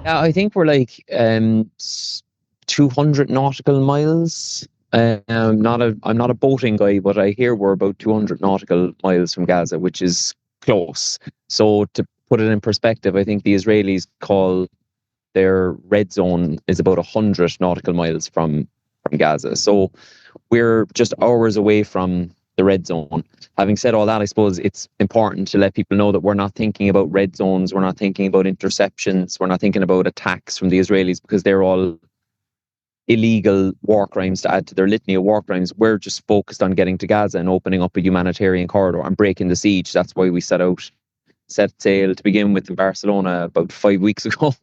I think we're like 200 nautical miles. I'm not a boating guy, but I hear we're about 200 nautical miles from Gaza, which is close. So to put it in perspective, I think the Israelis call their red zone is about 100 nautical miles from Gaza. So we're just hours away from the red zone. Having said all that, I suppose it's important to let people know that we're not thinking about red zones, we're not thinking about interceptions, we're not thinking about attacks from the Israelis, because they're all illegal war crimes to add to their litany of war crimes. We're just focused on getting to Gaza and opening up a humanitarian corridor and breaking the siege. That's why we set sail to begin with in Barcelona about 5 weeks ago.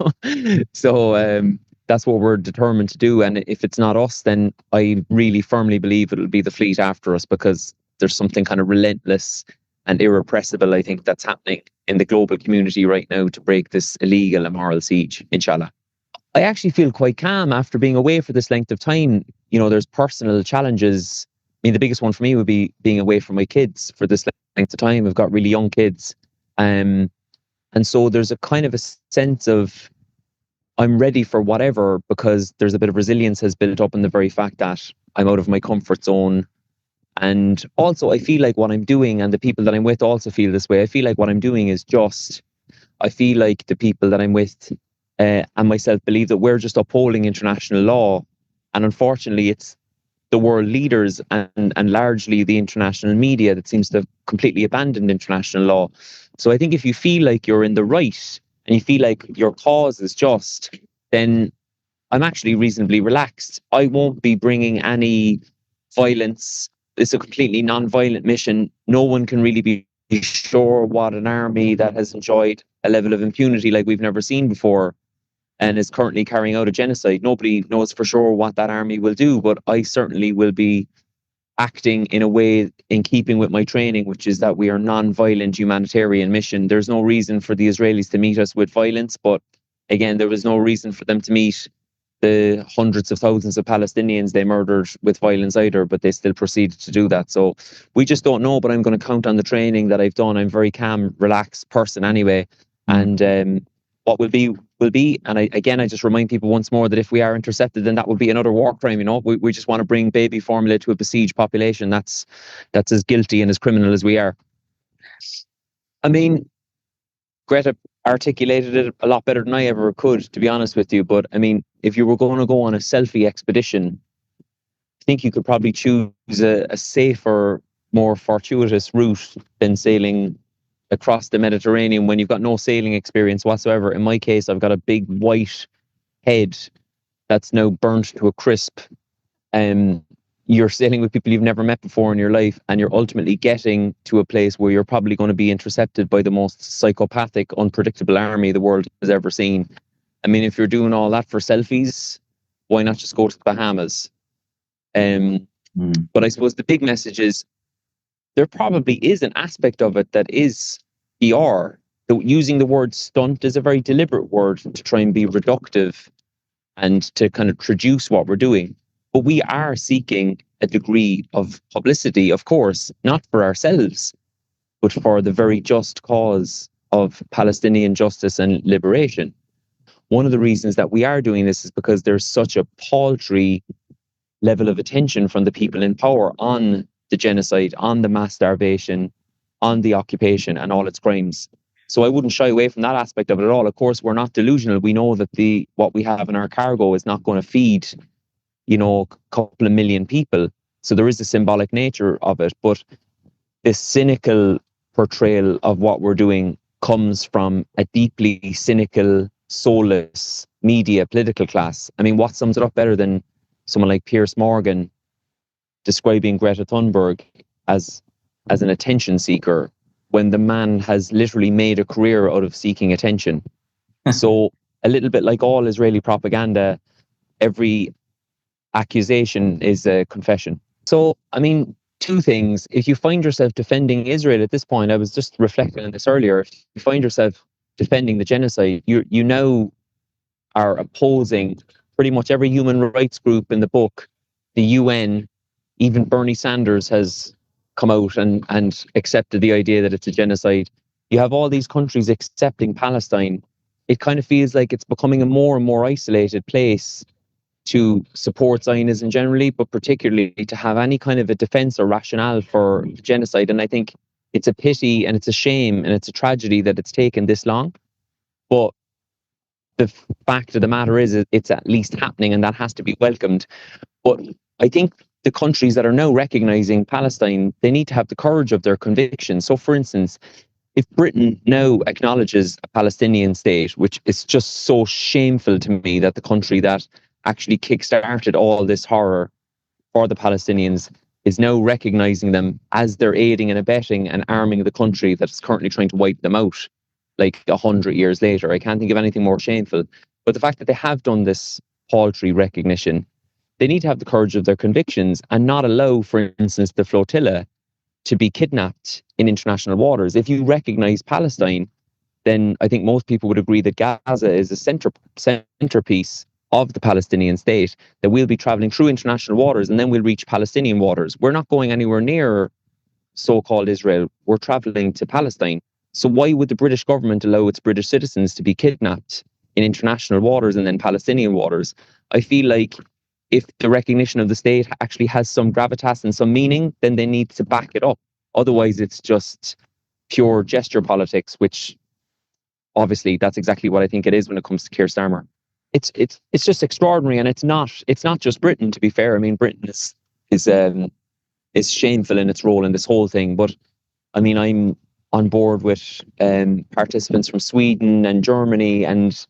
So that's what we're determined to do. And if it's not us, then I really firmly believe it'll be the fleet after us, because there's something kind of relentless and irrepressible, I think, that's happening in the global community right now to break this illegal, immoral siege, inshallah. I actually feel quite calm after being away for this length of time. You know, there's personal challenges. I mean, the biggest one for me would be being away from my kids for this length of time. I've got really young kids. And so there's a kind of a sense of I'm ready for whatever, because there's a bit of resilience has built up in the very fact that I'm out of my comfort zone. And also I feel like what I'm doing, and the people that I'm with also feel this way, I feel like what I'm doing is just, I feel like the people that I'm with and myself believe that we're just upholding international law. And unfortunately, it's the world leaders and largely the international media that seems to have completely abandoned international law. So I think if you feel like you're in the right and you feel like your cause is just, then I'm actually reasonably relaxed. I won't be bringing any violence. It's a completely non-violent mission. No one can really be sure what an army that has enjoyed a level of impunity like we've never seen before and is currently carrying out a genocide. Nobody knows for sure what that army will do, but I certainly will be acting in a way in keeping with my training, which is that we are non-violent humanitarian mission. There's no reason for the Israelis to meet us with violence, but again, there was no reason for them to meet the hundreds of thousands of Palestinians they murdered with violence either, but they still proceeded to do that. So we just don't know, but I'm going to count on the training that I've done. I'm a very calm, relaxed person anyway. And what will be, will be. And I just remind people once more that if we are intercepted, then that would be another war crime. You know, we just want to bring baby formula to a besieged population. That's as guilty and as criminal as we are. I mean, Greta articulated it a lot better than I ever could, to be honest with you. But I mean, if you were going to go on a selfie expedition, I think you could probably choose a safer, more fortuitous route than sailing across the Mediterranean when you've got no sailing experience whatsoever. In my case, I've got a big white head that's now burnt to a crisp. You're sailing with people you've never met before in your life, and you're ultimately getting to a place where you're probably going to be intercepted by the most psychopathic, unpredictable army the world has ever seen. I mean, if you're doing all that for selfies, why not just go to the Bahamas? But I suppose the big message is there probably is an aspect of it that is PR. Using the word stunt is a very deliberate word to try and be reductive and to kind of traduce what we're doing. But we are seeking a degree of publicity, of course, not for ourselves, but for the very just cause of Palestinian justice and liberation. One of the reasons that we are doing this is because there's such a paltry level of attention from the people in power on the genocide, on the mass starvation, on the occupation and all its crimes. So I wouldn't shy away from that aspect of it at all. Of course, we're not delusional. We know that what we have in our cargo is not going to feed, a couple of million people. So there is a symbolic nature of it. But this cynical portrayal of what we're doing comes from a deeply cynical, soulless media political class. I mean, what sums it up better than someone like Piers Morgan describing Greta Thunberg as an attention seeker when the man has literally made a career out of seeking attention. So a little bit like all Israeli propaganda, every accusation is a confession. So, I mean, two things. If you find yourself defending Israel at this point, I was just reflecting on this earlier, if you find yourself defending the genocide, you now are opposing pretty much every human rights group in the book, the UN, even Bernie Sanders has come out and accepted the idea that it's a genocide. You have all these countries accepting Palestine it kind of feels like it's becoming a more and more isolated place to support Zionism generally, but particularly to have any kind of a defense or rationale for genocide. And I think it's a pity and it's a shame and it's a tragedy that it's taken this long. But the fact of the matter is it's at least happening, and that has to be welcomed. But I think the countries that are now recognizing Palestine, they need to have the courage of their convictions. So, for instance, if Britain now acknowledges a Palestinian state, which is just so shameful to me that the country that actually kickstarted all this horror for the Palestinians is now recognizing them as they're aiding and abetting and arming the country that is currently trying to wipe them out, like 100 years later. I can't think of anything more shameful. But the fact that they have done this paltry recognition, they need to have the courage of their convictions and not allow, for instance, the flotilla to be kidnapped in international waters. If you recognize Palestine, then I think most people would agree that Gaza is a centerpiece of the Palestinian state, that we'll be traveling through international waters and then we'll reach Palestinian waters. We're not going anywhere near so-called Israel. We're traveling to Palestine. So why would the British government allow its British citizens to be kidnapped in international waters and then Palestinian waters? I feel like if the recognition of the state actually has some gravitas and some meaning, then they need to back it up. Otherwise, it's just pure gesture politics, which obviously that's exactly what I think it is when it comes to Keir Starmer. It's just extraordinary, and it's not just Britain, to be fair. I mean, Britain is shameful in its role in this whole thing. But I mean, I'm on board with participants from Sweden and Germany, and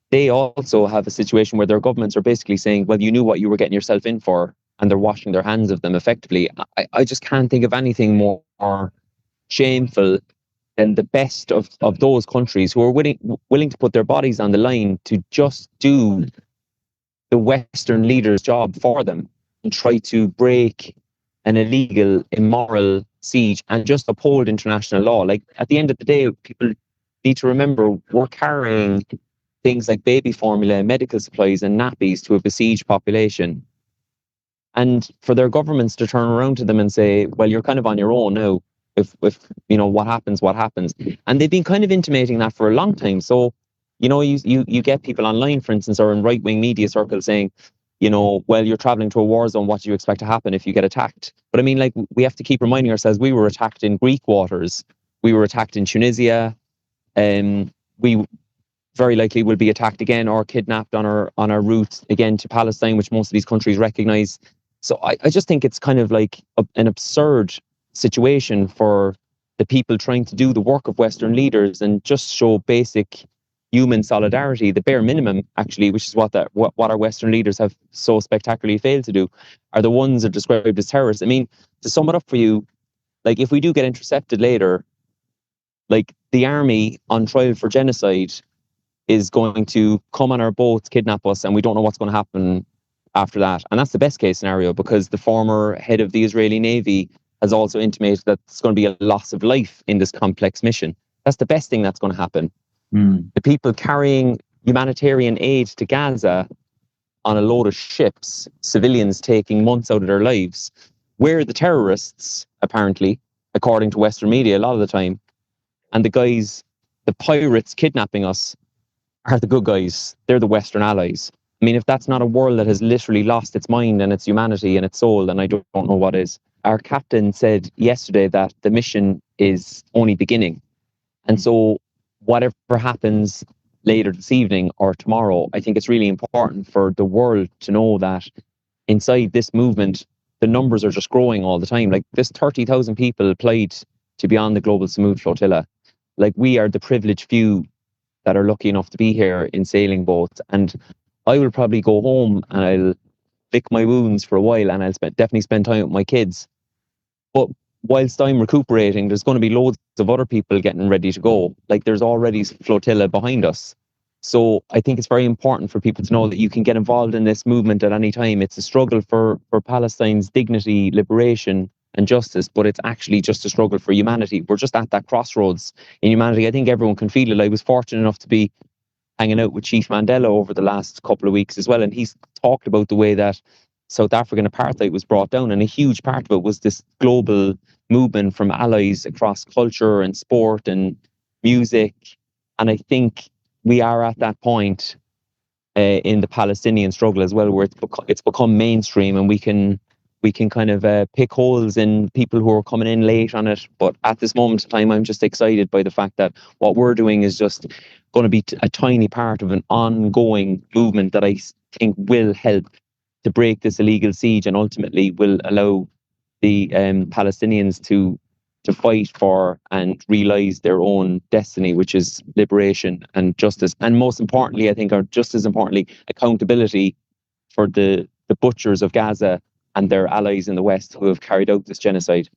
they also have a situation where their governments are basically saying, well, you knew what you were getting yourself in for, and they're washing their hands of them effectively. I just can't think of anything more shameful than the best of those countries who are willing to put their bodies on the line to just do the Western leaders' job for them and try to break an illegal, immoral siege and just uphold international law. Like, at the end of the day, people need to remember we're carrying things like baby formula, medical supplies and nappies to a besieged population. And for their governments to turn around to them and say, well, you're kind of on your own now. If you know what happens. And they've been kind of intimating that for a long time. So, you know, you get people online, for instance, or in right-wing media circles saying, you know, well, you're traveling to a war zone, what do you expect to happen if you get attacked? But I mean, like, we have to keep reminding ourselves we were attacked in Greek waters. We were attacked in Tunisia. We very likely will be attacked again or kidnapped on our route again to Palestine, which most of these countries recognize. So I just think it's kind of like an absurd situation for the people trying to do the work of Western leaders and just show basic human solidarity, the bare minimum, actually, which is what our Western leaders have so spectacularly failed to do, are the ones that are described as terrorists. I mean, to sum it up for you, like, if we do get intercepted later, like, the army on trial for genocide is going to come on our boats, kidnap us, and we don't know what's going to happen after that. And that's the best case scenario, because the former head of the Israeli Navy has also intimated that there's going to be a loss of life in this complex mission. That's the best thing that's going to happen. The people carrying humanitarian aid to Gaza on a load of ships, civilians taking months out of their lives, we're the terrorists, apparently, according to Western media a lot of the time. And the pirates kidnapping us, are the good guys. They're the Western allies. I mean, if that's not a world that has literally lost its mind and its humanity and its soul, then I don't know what is. Our captain said yesterday that the mission is only beginning. And so whatever happens later this evening or tomorrow, I think it's really important for the world to know that inside this movement, the numbers are just growing all the time. Like, there's 30,000 people applied to be on the global Sumud Flotilla. Like, we are the privileged few that are lucky enough to be here in sailing boats. And I will probably go home and I'll lick my wounds for a while, and I'll definitely spend time with my kids. But whilst I'm recuperating, there's going to be loads of other people getting ready to go. Like, there's already flotilla behind us. So I think it's very important for people to know that you can get involved in this movement at any time. It's a struggle for Palestine's dignity, liberation and justice, but it's actually just a struggle for humanity. We're just at that crossroads in humanity. I think everyone can feel it. I was fortunate enough to be hanging out with Chief Mandela over the last couple of weeks as well, and he's talked about the way that South African apartheid was brought down, and a huge part of it was this global movement from allies across culture and sport and music. And I think we are at that point in the Palestinian struggle as well, where it's become mainstream, and we can kind of pick holes in people who are coming in late on it. But at this moment in time, I'm just excited by the fact that what we're doing is just going to be a tiny part of an ongoing movement that I think will help to break this illegal siege, and ultimately will allow the Palestinians to fight for and realize their own destiny, which is liberation and justice. And most importantly, I think, or just as importantly, accountability for the butchers of Gaza and their allies in the West who have carried out this genocide.